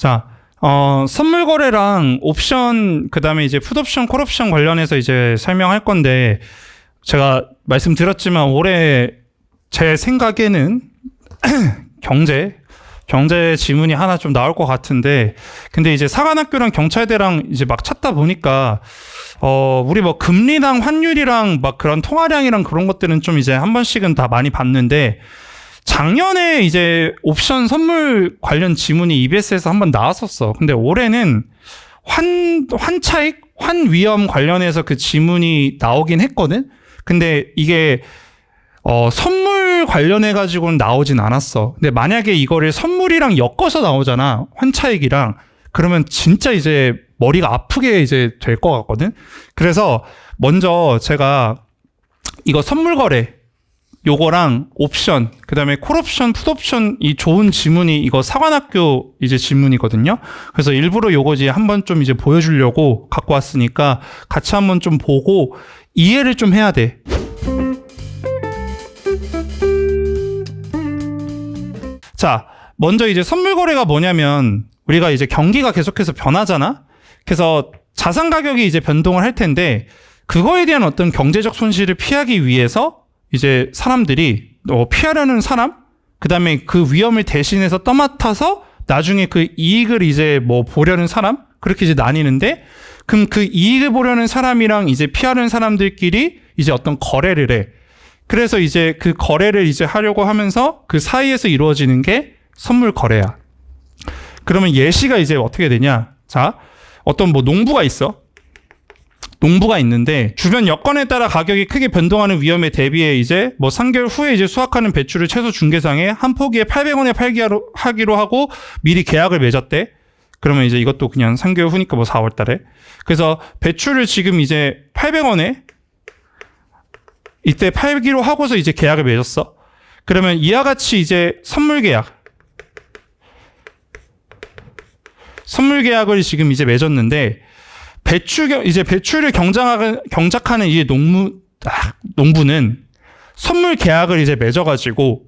자, 선물 거래랑 옵션, 그 다음에 이제 풋옵션, 콜옵션 관련해서 이제 설명할 건데, 제가 말씀드렸지만 올해 제 생각에는 경제 지문이 하나 좀 나올 것 같은데, 근데 이제 사관학교랑 경찰대랑 이제 막 찾다 보니까, 우리 뭐 금리랑 환율이랑 막 그런 통화량이랑 그런 것들은 좀 이제 한 번씩은 다 많이 봤는데, 작년에 이제 옵션 선물 관련 지문이 EBS에서 한번 나왔었어. 근데 올해는 환차익, 환위험 관련해서 그 지문이 나오긴 했거든? 근데 이게, 선물 관련해가지고는 나오진 않았어. 근데 만약에 이거를 선물이랑 엮어서 나오잖아. 환차익이랑. 그러면 진짜 이제 머리가 아프게 이제 될 것 같거든? 그래서 먼저 제가 이거 선물 거래, 요거랑 옵션, 그 다음에 콜옵션, 풋옵션 이 좋은 지문이 이거 사관학교 이제 지문이거든요. 그래서 일부러 요거 이제 한번 좀 이제 보여주려고 갖고 왔으니까 같이 한번 좀 보고 이해를 좀 해야 돼. 자, 먼저 이제 선물 거래가 뭐냐면 우리가 이제 경기가 계속해서 변하잖아. 그래서 자산 가격이 이제 변동을 할 텐데 그거에 대한 어떤 경제적 손실을 피하기 위해서 이제 사람들이 피하려는 사람, 그 다음에 그 위험을 대신해서 떠맡아서 나중에 그 이익을 이제 뭐 보려는 사람, 그렇게 이제 나뉘는데, 그럼 그 이익을 보려는 사람이랑 이제 피하려는 사람들끼리 이제 어떤 거래를 해. 그래서 이제 그 거래를 이제 하려고 하면서 그 사이에서 이루어지는 게 선물 거래야. 그러면 예시가 이제 어떻게 되냐? 자, 어떤 뭐 농부가 있어. 농부가 있는데 주변 여건에 따라 가격이 크게 변동하는 위험에 대비해 이제 뭐 3개월 후에 이제 수확하는 배추를 채소 중개상에 한 포기에 800원에 하기로 하고 미리 계약을 맺었대. 그러면 이제 이것도 그냥 3개월 후니까 뭐 4월 달에. 그래서 배추를 지금 이제 800원에 이때 팔기로 하고서 이제 계약을 맺었어. 그러면 이와 같이 이제 선물 계약을 지금 이제 맺었는데 배추를 경작하는 이제 농부는 선물 계약을 이제 맺어가지고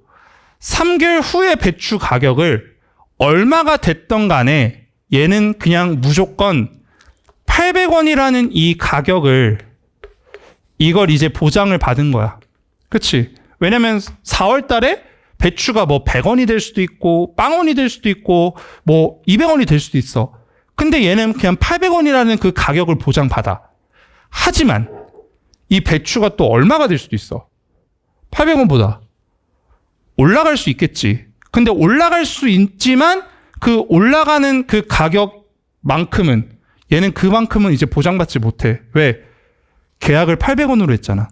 3개월 후에 배추 가격을 얼마가 됐던 간에 얘는 그냥 무조건 800원이라는 이 가격을 이걸 이제 보장을 받은 거야. 그치? 왜냐면 4월 달에 배추가 뭐 100원이 될 수도 있고 빵원이 될 수도 있고 뭐 200원이 될 수도 있어. 근데 얘는 그냥 800원이라는 그 가격을 보장받아. 하지만 이 배추가 또 얼마가 될 수도 있어. 800원보다 올라갈 수 있겠지. 근데 올라갈 수 있지만 그 올라가는 그 가격만큼은 얘는 그만큼은 이제 보장받지 못해. 왜? 계약을 800원으로 했잖아.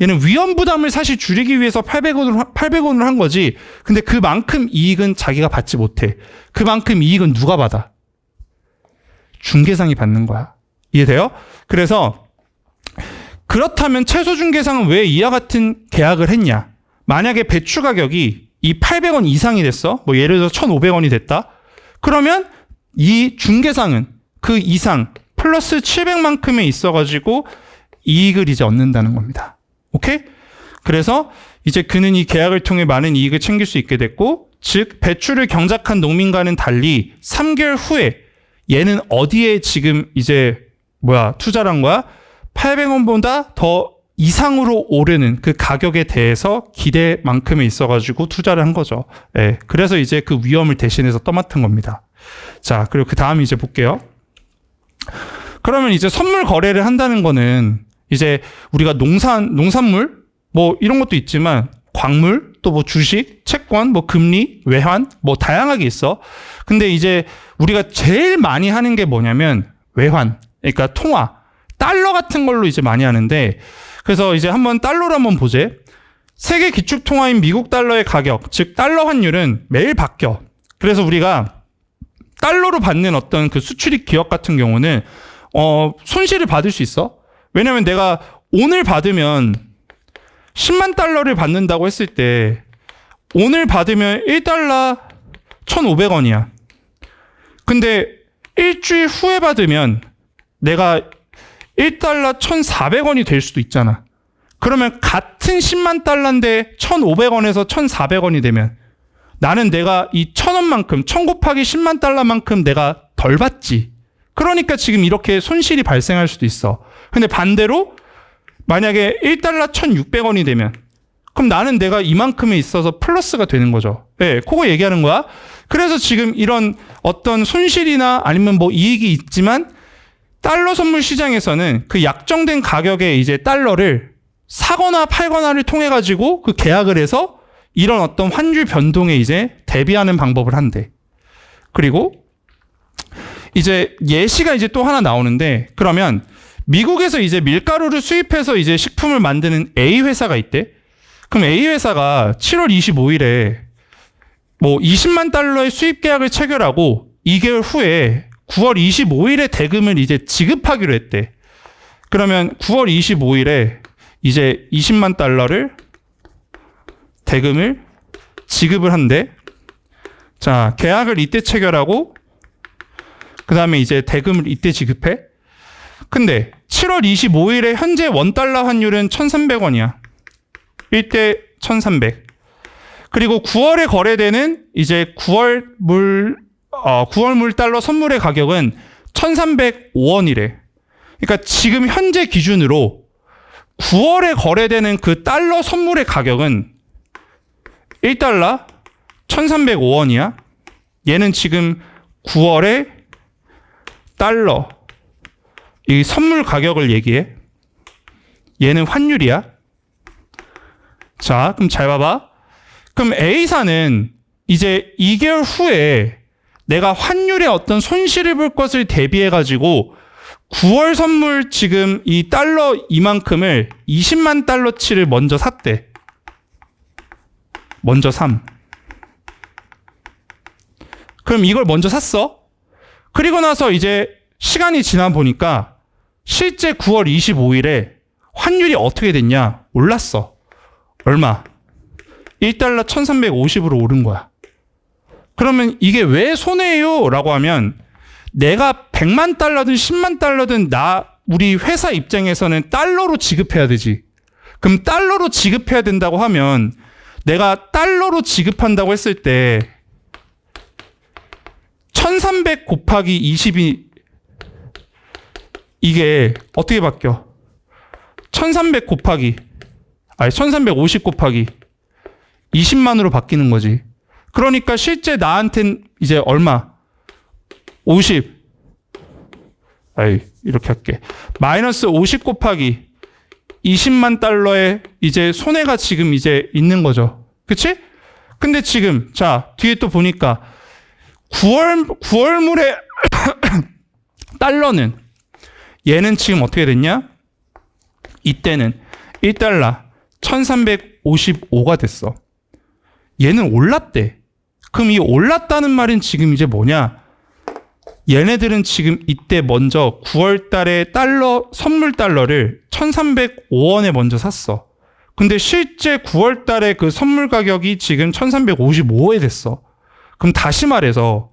얘는 위험 부담을 사실 줄이기 위해서 800원으로 한 거지. 근데 그만큼 이익은 자기가 받지 못해. 그만큼 이익은 누가 받아? 중개상이 받는 거야. 이해돼요? 그래서 그렇다면 채소 중개상은 왜 이와 같은 계약을 했냐? 만약에 배추 가격이 이 800원 이상이 됐어. 뭐 예를 들어서 1,500원이 됐다. 그러면 이 중개상은 그 이상 플러스 700만큼에 있어가지고 이익을 이제 얻는다는 겁니다. 오케이? 그래서 이제 그는 이 계약을 통해 많은 이익을 챙길 수 있게 됐고, 즉 배추를 경작한 농민과는 달리 3개월 후에 얘는 어디에 지금 이제 투자를 한 거야? 800원보다 더 이상으로 오르는 그 가격에 대해서 기대만큼에 있어가지고 투자를 한 거죠. 예. 그래서 이제 그 위험을 대신해서 떠맡은 겁니다. 자, 그리고 그 다음 이제 볼게요. 그러면 이제 선물 거래를 한다는 거는 이제 우리가 농산물 뭐 이런 것도 있지만 광물, 또 뭐 주식, 채권, 뭐 금리, 외환, 뭐 다양하게 있어. 근데 이제 우리가 제일 많이 하는 게 뭐냐면 외환, 그러니까 통화, 달러 같은 걸로 이제 많이 하는데, 그래서 이제 한번 달러로 한번 보제. 세계 기축 통화인 미국 달러의 가격, 즉 달러 환율은 매일 바뀌어. 그래서 우리가 달러로 받는 어떤 그 수출입 기업 같은 경우는 손실을 받을 수 있어. 왜냐면 내가 오늘 받으면 10만 달러를 받는다고 했을 때 오늘 받으면 1달러 1,500원이야. 근데 일주일 후에 받으면 내가 1달러 1,400원이 될 수도 있잖아. 그러면 같은 10만 달러인데 1,500원에서 1,400원이 되면 나는 내가 이 1,000원만큼, 1,000 곱하기 10만 달러만큼 내가 덜 받지. 그러니까 지금 이렇게 손실이 발생할 수도 있어. 근데 반대로 만약에 1달러 1,600원이 되면 그럼 나는 내가 이만큼에 있어서 플러스가 되는 거죠. 네, 그거 얘기하는 거야. 그래서 지금 이런 어떤 손실이나 아니면 뭐 이익이 있지만 달러 선물 시장에서는 그 약정된 가격에 이제 달러를 사거나 팔거나를 통해 가지고 그 계약을 해서 이런 어떤 환율 변동에 이제 대비하는 방법을 한대. 그리고 이제 예시가 이제 또 하나 나오는데, 그러면 미국에서 이제 밀가루를 수입해서 이제 식품을 만드는 A 회사가 있대. 그럼 A 회사가 7월 25일에 뭐 20만 달러의 수입 계약을 체결하고 2개월 후에 9월 25일에 대금을 이제 지급하기로 했대. 그러면 9월 25일에 이제 20만 달러를 대금을 지급을 한대. 자, 계약을 이때 체결하고 그 다음에 이제 대금을 이때 지급해. 근데 7월 25일에 현재 원달러 환율은 1,300원이야. 1대 1,300. 그리고 9월에 거래되는 이제 9월 물 달러 선물의 가격은 1,305원이래. 그러니까 지금 현재 기준으로 9월에 거래되는 그 달러 선물의 가격은 1달러 1,305원이야. 얘는 지금 9월에 달러 이 선물 가격을 얘기해. 얘는 환율이야. 자, 그럼 잘 봐봐. 그럼 A사는 이제 2개월 후에 내가 환율의 어떤 손실을 볼 것을 대비해가지고 9월 선물 지금 이 달러 이만큼을 20만 달러치를 먼저 샀대. 먼저 삼. 그럼 이걸 먼저 샀어. 그리고 나서 이제 시간이 지나 보니까 실제 9월 25일에 환율이 어떻게 됐냐? 올랐어. 얼마? 1달러 1,350으로 오른 거야. 그러면 이게 왜 손해예요? 라고 하면 내가 100만 달러든 10만 달러든 우리 회사 입장에서는 달러로 지급해야 되지. 그럼 달러로 지급해야 된다고 하면 내가 달러로 지급한다고 했을 때 1,300 곱하기 20이 이게 어떻게 바뀌어? 1,350 곱하기 20만으로 바뀌는 거지. 그러니까 실제 나한텐 이제 얼마? 50. 이렇게 할게. 마이너스 50 곱하기 20만 달러의 이제 손해가 지금 이제 있는 거죠. 그치? 근데 지금, 자, 뒤에 또 보니까 9월물의 달러는 얘는 지금 어떻게 됐냐? 이때는 1달러 1,355가 됐어. 얘는 올랐대. 그럼 이 올랐다는 말은 지금 이제 뭐냐? 얘네들은 지금 이때 먼저 9월 달에 선물 달러를 1,305원에 먼저 샀어. 근데 실제 9월 달에 그 선물 가격이 지금 1,355에 됐어. 그럼 다시 말해서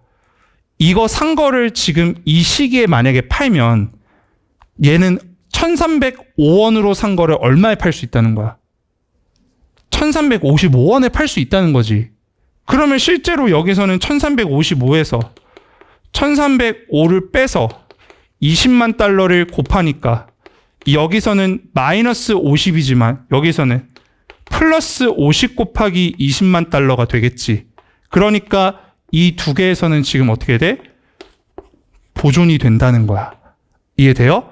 이거 산 거를 지금 이 시기에 만약에 팔면 얘는 1,305원으로 산 거를 얼마에 팔 수 있다는 거야? 1,355원에 팔 수 있다는 거지. 그러면 실제로 여기서는 1,355에서 1,305를 빼서 20만 달러를 곱하니까 여기서는 마이너스 50이지만 여기서는 플러스 50 곱하기 20만 달러가 되겠지. 그러니까 이 두 개에서는 지금 어떻게 돼? 보존이 된다는 거야. 이해돼요?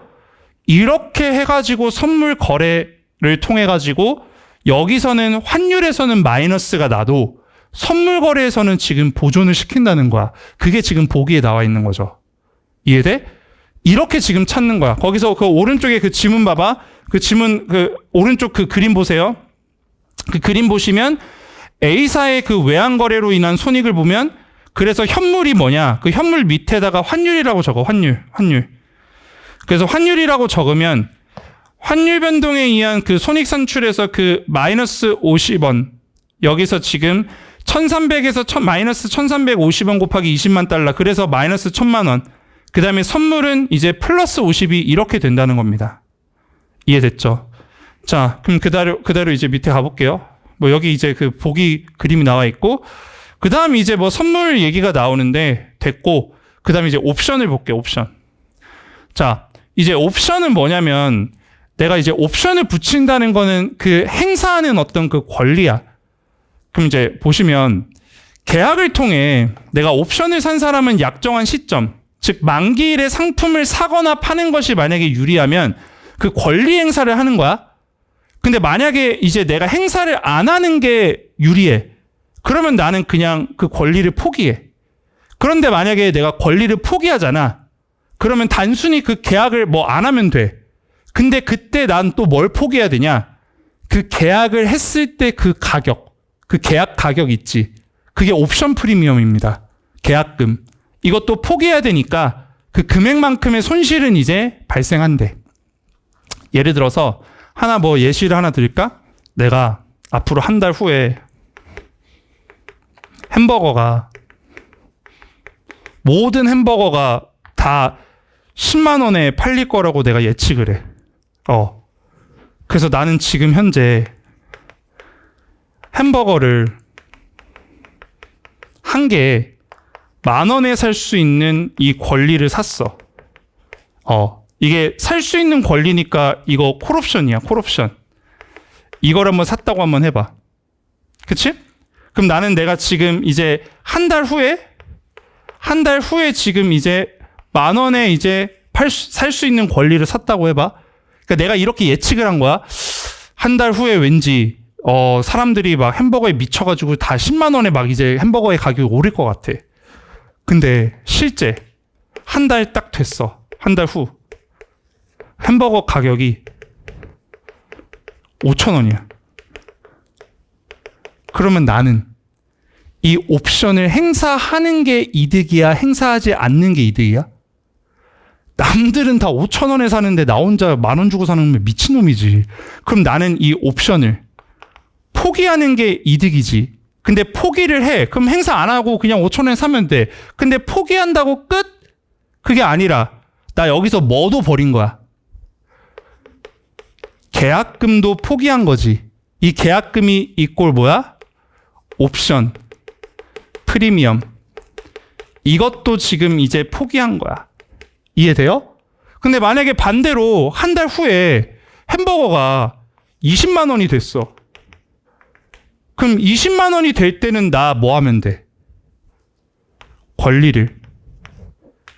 이렇게 해가지고 선물 거래를 통해가지고 여기서는 환율에서는 마이너스가 나도 선물 거래에서는 지금 보존을 시킨다는 거야. 그게 지금 보기에 나와 있는 거죠. 이해돼? 이렇게 지금 찾는 거야. 거기서 그 오른쪽에 그 지문 봐봐. 그 지문, 그 오른쪽 그 그림 보세요. 그 그림 보시면 A사의 그 외환 거래로 인한 손익을 보면 그래서 현물이 뭐냐? 그 현물 밑에다가 환율이라고 적어. 환율. 그래서 환율이라고 적으면 환율 변동에 의한 그 손익 산출에서 그 마이너스 50원 여기서 지금 1,300에서 마이너스 1,350원 곱하기 20만 달러 그래서 마이너스 1,000만 원. 그 다음에 선물은 이제 플러스 50이 이렇게 된다는 겁니다. 이해됐죠? 자, 그럼 그대로 이제 밑에 가볼게요. 뭐 여기 이제 그 보기 그림이 나와 있고 그 다음 이제 뭐 선물 얘기가 나오는데 됐고, 그 다음 이제 옵션을 볼게요, 옵션. 자, 이제 옵션은 뭐냐면 내가 이제 옵션을 붙인다는 거는 그 행사하는 어떤 그 권리야. 그럼 이제 보시면 계약을 통해 내가 옵션을 산 사람은 약정한 시점, 즉 만기일에 상품을 사거나 파는 것이 만약에 유리하면 그 권리 행사를 하는 거야. 근데 만약에 이제 내가 행사를 안 하는 게 유리해. 그러면 나는 그냥 그 권리를 포기해. 그런데 만약에 내가 권리를 포기하잖아. 그러면 단순히 그 계약을 뭐 안 하면 돼. 근데 그때 난 또 뭘 포기해야 되냐? 그 계약을 했을 때 그 가격, 그 계약 가격 있지. 그게 옵션 프리미엄입니다. 계약금. 이것도 포기해야 되니까 그 금액만큼의 손실은 이제 발생한대. 예를 들어서 하나 뭐 예시를 하나 드릴까? 내가 앞으로 한 달 후에 모든 햄버거가 다 10만 원에 팔릴 거라고 내가 예측을 해. 그래서 나는 지금 현재 햄버거를 한 개에 10,000원에 살 수 있는 이 권리를 샀어. 이게 살 수 있는 권리니까 이거 콜옵션이야, 콜옵션. 이걸 한번 샀다고 한번 해봐. 그치? 그럼 나는 내가 지금 이제 한 달 후에 지금 이제 10,000원에 이제 살 수 있는 권리를 샀다고 해봐. 그러니까 내가 이렇게 예측을 한 거야. 한 달 후에 왠지 사람들이 막 햄버거에 미쳐가지고 다 10만 원에 막 이제 햄버거의 가격이 오를 것 같아. 근데 실제 한 달 딱 됐어. 한 달 후 햄버거 가격이 5,000원이야. 그러면 나는 이 옵션을 행사하는 게 이득이야? 행사하지 않는 게 이득이야? 남들은 다 5,000원에 사는데 나 혼자 10,000원 주고 사는 건 미친놈이지. 그럼 나는 이 옵션을 포기하는 게 이득이지. 근데 포기를 해. 그럼 행사 안 하고 그냥 5,000원에 사면 돼. 근데 포기한다고 끝? 그게 아니라 나 여기서 뭐도 버린 거야. 계약금도 포기한 거지. 이 계약금이 이꼴 뭐야? 옵션, 프리미엄. 이것도 지금 이제 포기한 거야. 이해돼요? 근데 만약에 반대로 한 달 후에 햄버거가 20만 원이 됐어. 그럼 20만 원이 될 때는 나 뭐 하면 돼? 권리를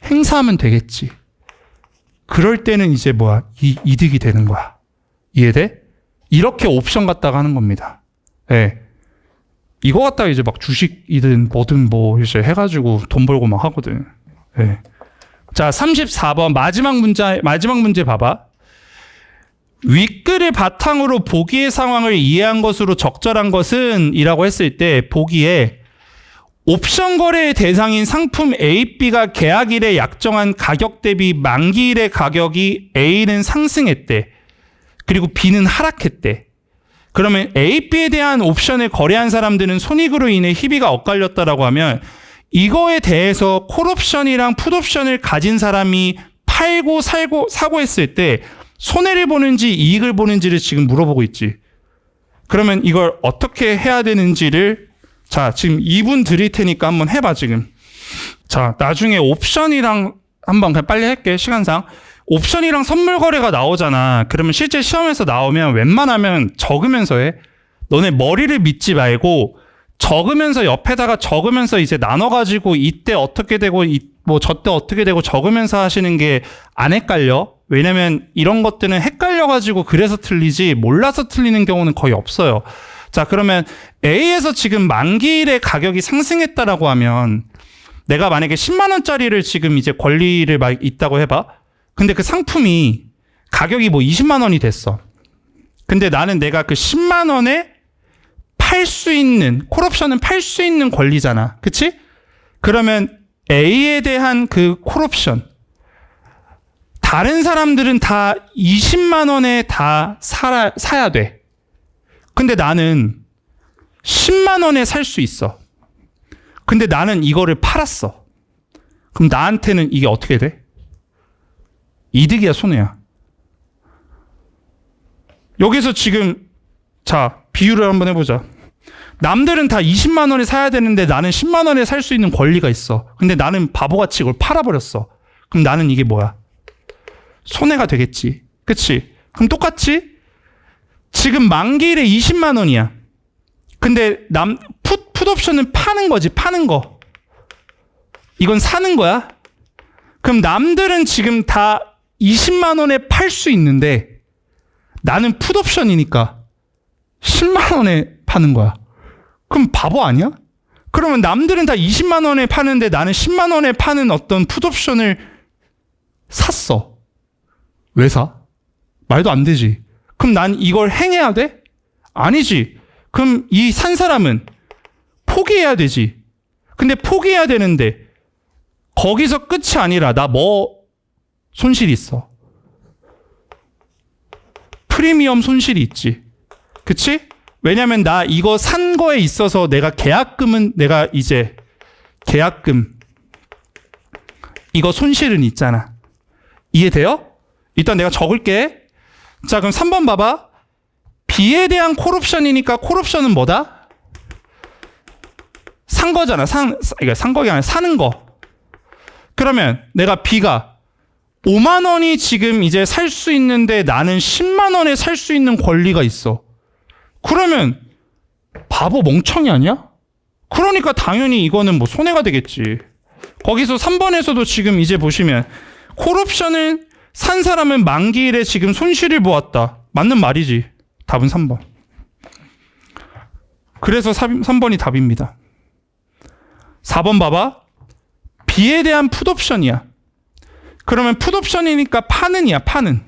행사하면 되겠지. 그럴 때는 이제 뭐야? 이득이 되는 거야. 이해돼? 이렇게 옵션 갖다가 하는 겁니다. 예. 이거 갖다가 이제 막 주식이든 뭐든 뭐 이제 해가지고 돈 벌고 막 하거든. 예. 자, 34번 마지막 문제 봐봐. 윗글을 바탕으로 보기의 상황을 이해한 것으로 적절한 것은 이라고 했을 때 보기에 옵션 거래의 대상인 상품 A, B가 계약일에 약정한 가격 대비 만기일의 가격이 A는 상승했대. 그리고 B는 하락했대. 그러면 A, B에 대한 옵션을 거래한 사람들은 손익으로 인해 희비가 엇갈렸다라고 하면 이거에 대해서 콜옵션이랑 풋옵션을 가진 사람이 팔고 사고 했을 때 손해를 보는지 이익을 보는지를 지금 물어보고 있지. 그러면 이걸 어떻게 해야 되는지를 자, 지금 2분 드릴 테니까 한번 해봐, 지금. 자, 나중에 옵션이랑 한번 그냥 빨리 할게, 시간상. 옵션이랑 선물 거래가 나오잖아. 그러면 실제 시험에서 나오면 웬만하면 적으면서 해. 너네 머리를 믿지 말고 적으면서 옆에다가 적으면서 이제 나눠가지고 이때 어떻게 되고 뭐 저때 어떻게 되고 적으면서 하시는 게 안 헷갈려. 왜냐면 이런 것들은 헷갈려가지고 그래서 틀리지 몰라서 틀리는 경우는 거의 없어요. 자, 그러면 A에서 지금 만기일의 가격이 상승했다라고 하면 내가 만약에 10만 원짜리를 지금 이제 권리를 막 있다고 해봐. 근데 그 상품이 가격이 뭐 20만 원이 됐어. 근데 나는 내가 그 10만 원에 팔 수 있는, 콜옵션은 팔 수 있는 권리잖아. 그치? 그러면 A에 대한 그 콜옵션. 다른 사람들은 다 20만 원에 다 사야 돼. 근데 나는 10만 원에 살 수 있어. 근데 나는 이거를 팔았어. 그럼 나한테는 이게 어떻게 돼? 이득이야, 손해야? 여기서 지금 자, 비유를 한번 해보자. 남들은 다 20만 원에 사야 되는데 나는 10만 원에 살 수 있는 권리가 있어. 근데 나는 바보같이 이걸 팔아버렸어. 그럼 나는 이게 뭐야? 손해가 되겠지. 그치? 그럼 똑같이 지금 만기일에 20만 원이야. 근데 풋옵션은 파는 거지. 파는 거. 이건 사는 거야. 그럼 남들은 지금 다 20만 원에 팔 수 있는데 나는 풋옵션이니까 10만 원에 파는 거야. 그럼 바보 아니야? 그러면 남들은 다 20만 원에 파는데 나는 10만 원에 파는 어떤 풋옵션을 샀어. 왜 사? 말도 안 되지. 그럼 난 이걸 행해야 돼? 아니지. 그럼 이 산 사람은 포기해야 되지. 근데 포기해야 되는데 거기서 끝이 아니라 나 뭐 손실이 있어. 프리미엄 손실이 있지. 그치? 왜냐면 나 이거 산 거에 있어서 내가 계약금은 내가 이제 계약금 이거 손실은 있잖아. 이해돼요? 일단 내가 적을게. 자, 그럼 3번 봐봐. B에 대한 콜옵션이니까 콜옵션은 뭐다? 산 거잖아. 산 거가 아니라 사는 거. 그러면 내가 B가 5만 원이 지금 이제 살 수 있는데 나는 10만 원에 살 수 있는 권리가 있어. 그러면 바보 멍청이 아니야? 그러니까 당연히 이거는 뭐 손해가 되겠지. 거기서 3번에서도 지금 이제 보시면 콜옵션을 산 사람은 만기일에 지금 손실을 보았다. 맞는 말이지. 답은 3번. 그래서 3번이 답입니다. 4번 봐봐. B에 대한 풋옵션이야. 그러면 풋옵션이니까 파는이야. 파는.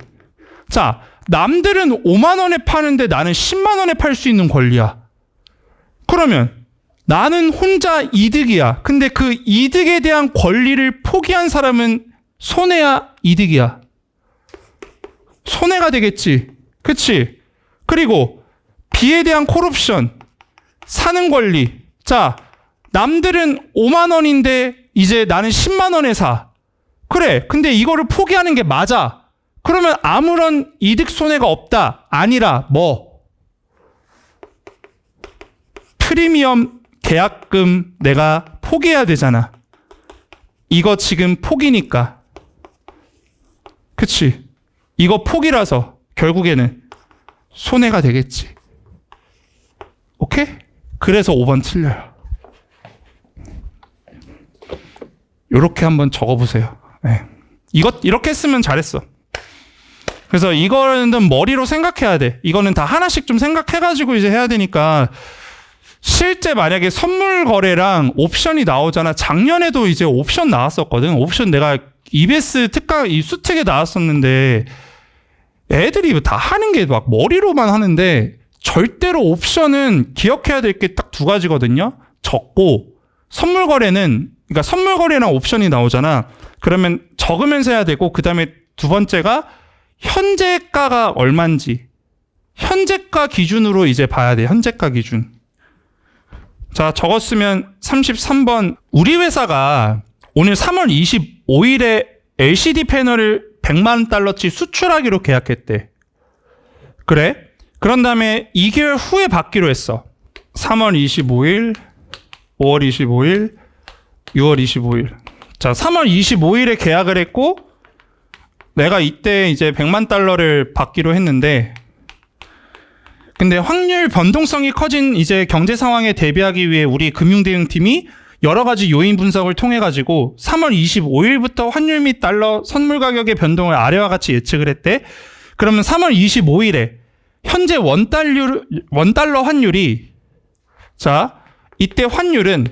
자, 남들은 5만 원에 파는데 나는 10만 원에 팔 수 있는 권리야. 그러면 나는 혼자 이득이야. 근데 그 이득에 대한 권리를 포기한 사람은 손해야, 이득이야? 손해가 되겠지. 그치? 그리고 B에 대한 콜옵션, 사는 권리. 자, 남들은 5만 원인데 이제 나는 10만 원에 사. 그래. 근데 이거를 포기하는 게 맞아. 그러면 아무런 이득 손해가 없다. 아니라 뭐? 프리미엄 계약금 내가 포기해야 되잖아. 이거 지금 포기니까. 그치? 이거 포기라서 결국에는 손해가 되겠지. 오케이? 그래서 5번 틀려요. 요렇게 한번 적어보세요. 네. 이렇게 했으면 잘했어. 그래서 이거는 머리로 생각해야 돼. 이거는 다 하나씩 좀 생각해가지고 이제 해야 되니까. 실제 만약에 선물 거래랑 옵션이 나오잖아. 작년에도 이제 옵션 나왔었거든. 옵션 내가 EBS 특가 이 수특에 나왔었는데 애들이 다 하는 게 막 머리로만 하는데 절대로 옵션은 기억해야 될 게 딱 두 가지거든요. 적고 선물 거래는 그러니까 선물 거래랑 옵션이 나오잖아. 그러면 적으면서 해야 되고 그다음에 두 번째가 현재가가 얼마인지 현재가 기준으로 이제 봐야 돼. 현재가 기준. 자, 적었으면 33번. 우리 회사가 오늘 3월 25일에 LCD 패널을 100만 달러치 수출하기로 계약했대. 그래? 그런 다음에 2개월 후에 받기로 했어. 3월 25일, 5월 25일, 6월 25일. 자, 3월 25일에 계약을 했고 내가 이때 이제 100만 달러를 받기로 했는데 근데 확률 변동성이 커진 이제 경제 상황에 대비하기 위해 우리 금융대응팀이 여러 가지 요인 분석을 통해 가지고 3월 25일부터 환율 및 달러 선물 가격의 변동을 아래와 같이 예측을 했대. 그러면 3월 25일에 현재 원달러 환율이 자, 이때 환율은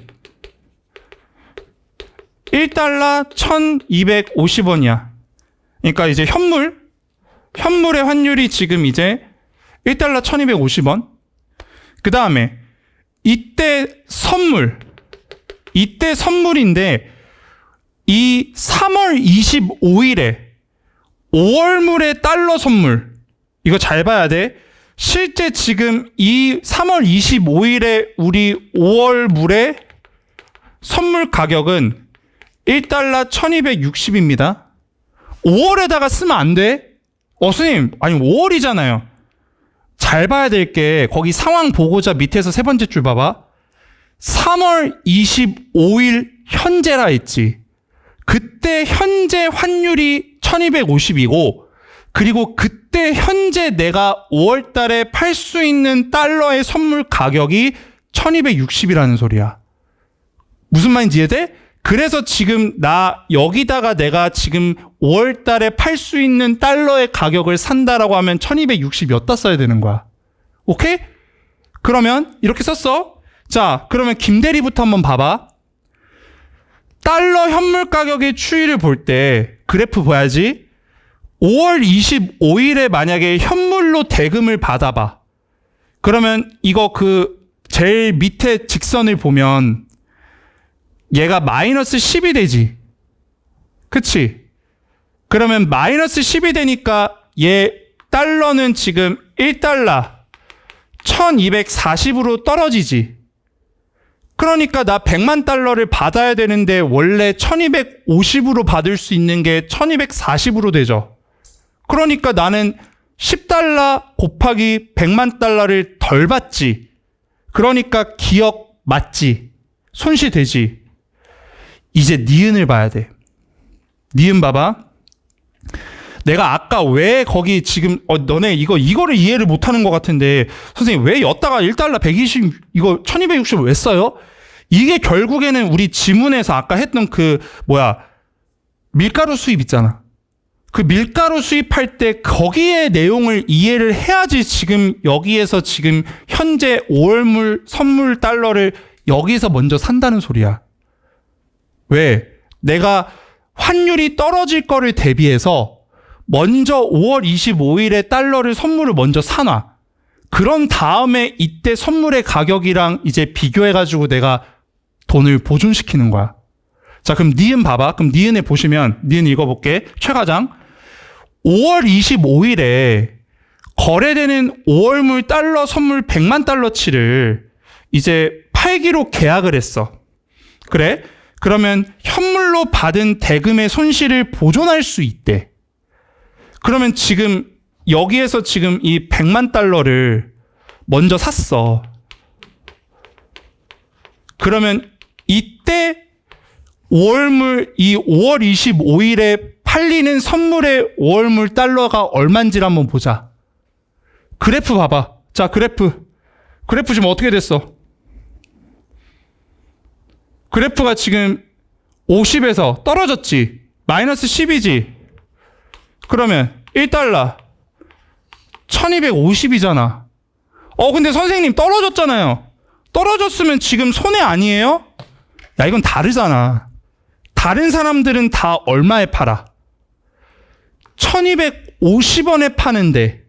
1달러 1250원이야. 그러니까 이제 현물의 환율이 지금 이제 1달러 1250원. 그 다음에 이때 선물인데 이 3월 25일에 5월물의 달러 선물 이거 잘 봐야 돼. 실제 지금 이 3월 25일에 우리 5월물의 선물 가격은 1달러 1260입니다. 5월에다가 쓰면 안 돼. 스님, 아니 5월이잖아요. 잘 봐야 될 게 거기 상황 보고자 밑에서 세 번째 줄 봐봐. 3월 25일 현재라 했지. 그때 현재 환율이 1250이고 그리고 그때 현재 내가 5월 달에 팔 수 있는 달러의 선물 가격이 1260이라는 소리야. 무슨 말인지 이해돼? 그래서 지금 나 여기다가 내가 지금 5월 달에 팔 수 있는 달러의 가격을 산다라고 하면 1260이었다 써야 되는 거야. 오케이? 그러면 이렇게 썼어. 자, 그러면 김대리부터 한번 봐봐. 달러 현물 가격의 추이를 볼 때 그래프 봐야지. 5월 25일에 만약에 현물로 대금을 받아봐. 그러면 이거 제일 밑에 직선을 보면 얘가 마이너스 10이 되지. 그치? 그러면 마이너스 10이 되니까 얘 달러는 지금 1달러 1240으로 떨어지지. 그러니까 나 100만 달러를 받아야 되는데 원래 1250으로 받을 수 있는 게 1240으로 되죠. 그러니까 나는 10달러 곱하기 100만 달러를 덜 받지. 그러니까 기억 맞지. 손실되지. 이제 니은을 봐야 돼. 니은 봐봐. 내가 아까 왜 거기 지금 너네 이거를 이해를 못하는 것 같은데 선생님 왜 였다가 1달러 120 이거 1260을 왜 써요? 이게 결국에는 우리 지문에서 아까 했던 밀가루 수입 있잖아. 그 밀가루 수입할 때 거기에 내용을 이해를 해야지 지금 여기에서 지금 현재 5월물 선물 달러를 여기서 먼저 산다는 소리야. 왜? 내가 환율이 떨어질 거를 대비해서 먼저 5월 25일에 달러를 선물을 먼저 사놔. 그런 다음에 이때 선물의 가격이랑 이제 비교해가지고 내가 돈을 보존시키는 거야. 자, 그럼 니은 봐봐. 그럼 니은에 보시면, 니은 읽어볼게. 최 과장. 5월 25일에 거래되는 5월물 달러 선물 100만 달러치를 이제 팔기로 계약을 했어. 그래? 그러면 현물로 받은 대금의 손실을 보존할 수 있대. 그러면 지금 여기에서 지금 이 100만 달러를 먼저 샀어. 그러면 이때 5월 25일에 팔리는 선물의 5월물 달러가 얼마인지를 한번 보자. 그래프 봐봐. 자, 그래프 지금 어떻게 됐어? 그래프가 지금 50에서 떨어졌지. 마이너스 10이지. 그러면 1달러 1250이잖아. 근데 선생님 떨어졌잖아요. 떨어졌으면 지금 손해 아니에요? 야, 이건 다르잖아. 다른 사람들은 다 얼마에 팔아? 1250원에 파는데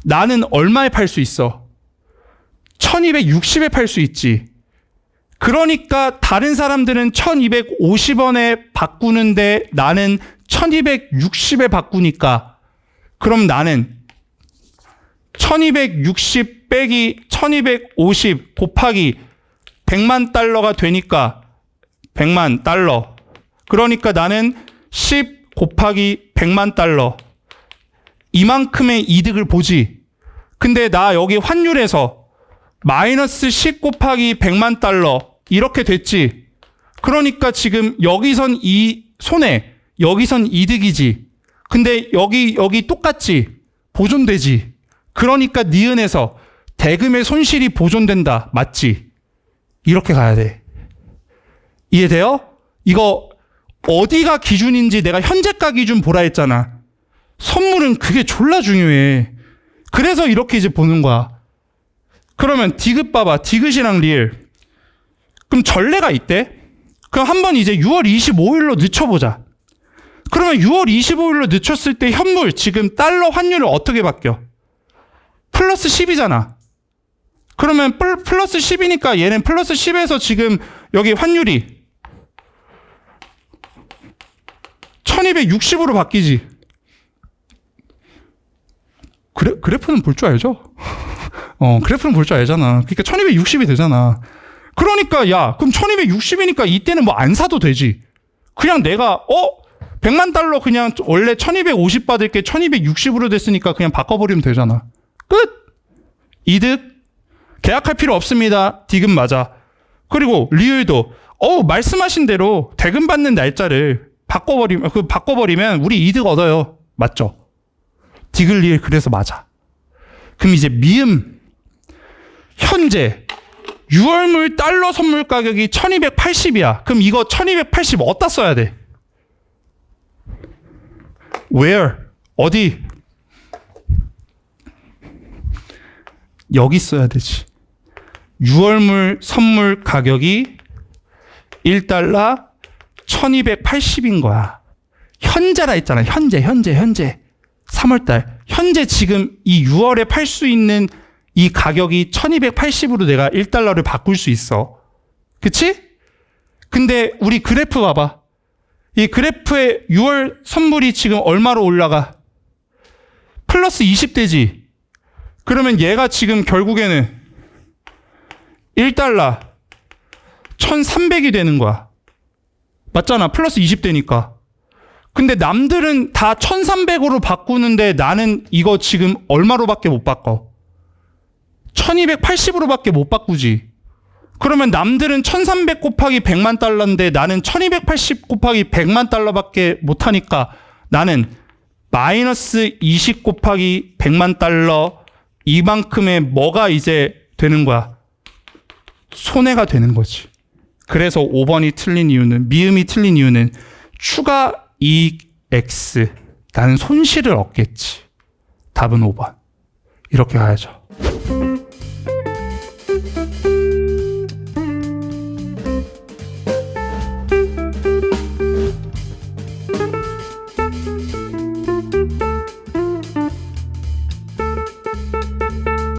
나는 얼마에 팔 수 있어? 1260에 팔 수 있지. 그러니까 다른 사람들은 1250원에 바꾸는데 나는 1260에 바꾸니까 그럼 나는 1260 빼기 1250 곱하기 100만 달러가 되니까 100만 달러. 그러니까 나는 10 곱하기 100만 달러. 이만큼의 이득을 보지. 근데 나 여기 환율에서 마이너스 10 곱하기 100만 달러 이렇게 됐지. 그러니까 지금 여기선 이 손해, 여기선 이득이지. 근데 여기 똑같지. 보존되지. 그러니까 니은에서 대금의 손실이 보존된다. 맞지? 이렇게 가야 돼. 이해돼요? 이거 어디가 기준인지 내가 현재가 기준 보라 했잖아. 선물은 그게 졸라 중요해. 그래서 이렇게 이제 보는 거야. 그러면 디귿 봐봐. 디귿이랑 리을. 그럼 전례가 있대. 그럼 한번 이제 6월 25일로 늦춰보자. 그러면 6월 25일로 늦췄을 때 현물 지금 달러 환율을 어떻게 바뀌어? 플러스 10이잖아. 그러면 플러스 10이니까 얘는 플러스 10에서 지금 여기 환율이 1260으로 바뀌지. 그래프는 볼 줄 알죠? 그래프는 볼 줄 알잖아. 그러니까 1260이 되잖아. 그러니까 야, 그럼 1260이니까 이때는 뭐 안 사도 되지. 그냥 내가 100만 달러 그냥 원래 1250 받을 게 1260으로 됐으니까 그냥 바꿔버리면 되잖아. 끝! 이득 계약할 필요 없습니다. 디귿 맞아. 그리고 리을도 말씀하신 대로 대금 받는 날짜를 바꿔버리면 우리 이득 얻어요. 맞죠? 디귿 리을 그래서 맞아. 그럼 이제 미음 현재 6월물 달러 선물 가격이 1280이야. 그럼 이거 1280 어디다 써야 돼? Where? 어디? 여기 써야 되지. 6월물 선물 가격이 1달러 1280인 거야. 현재라 했잖아. 현재. 3월달. 현재 지금 이 6월에 팔 수 있는 이 가격이 1280으로 내가 1달러를 바꿀 수 있어. 그치? 근데 우리 그래프 봐봐. 이 그래프에 6월 선물이 지금 얼마로 올라가? 플러스 20대지. 그러면 얘가 지금 결국에는 1달러 1300이 되는 거야. 맞잖아. 플러스 20대니까. 근데 남들은 다 1300으로 바꾸는데 나는 이거 지금 얼마로밖에 못 바꿔? 1280으로밖에 못 바꾸지. 그러면 남들은 1300 곱하기 100만 달러인데 나는 1280 곱하기 100만 달러밖에 못하니까 나는 마이너스 20 곱하기 100만 달러 이만큼의 뭐가 이제 되는 거야? 손해가 되는 거지. 그래서 5번이 틀린 이유는, 미음이 틀린 이유는 추가 이익 X, 나는 손실을 얻겠지. 답은 5번. 이렇게 가야죠.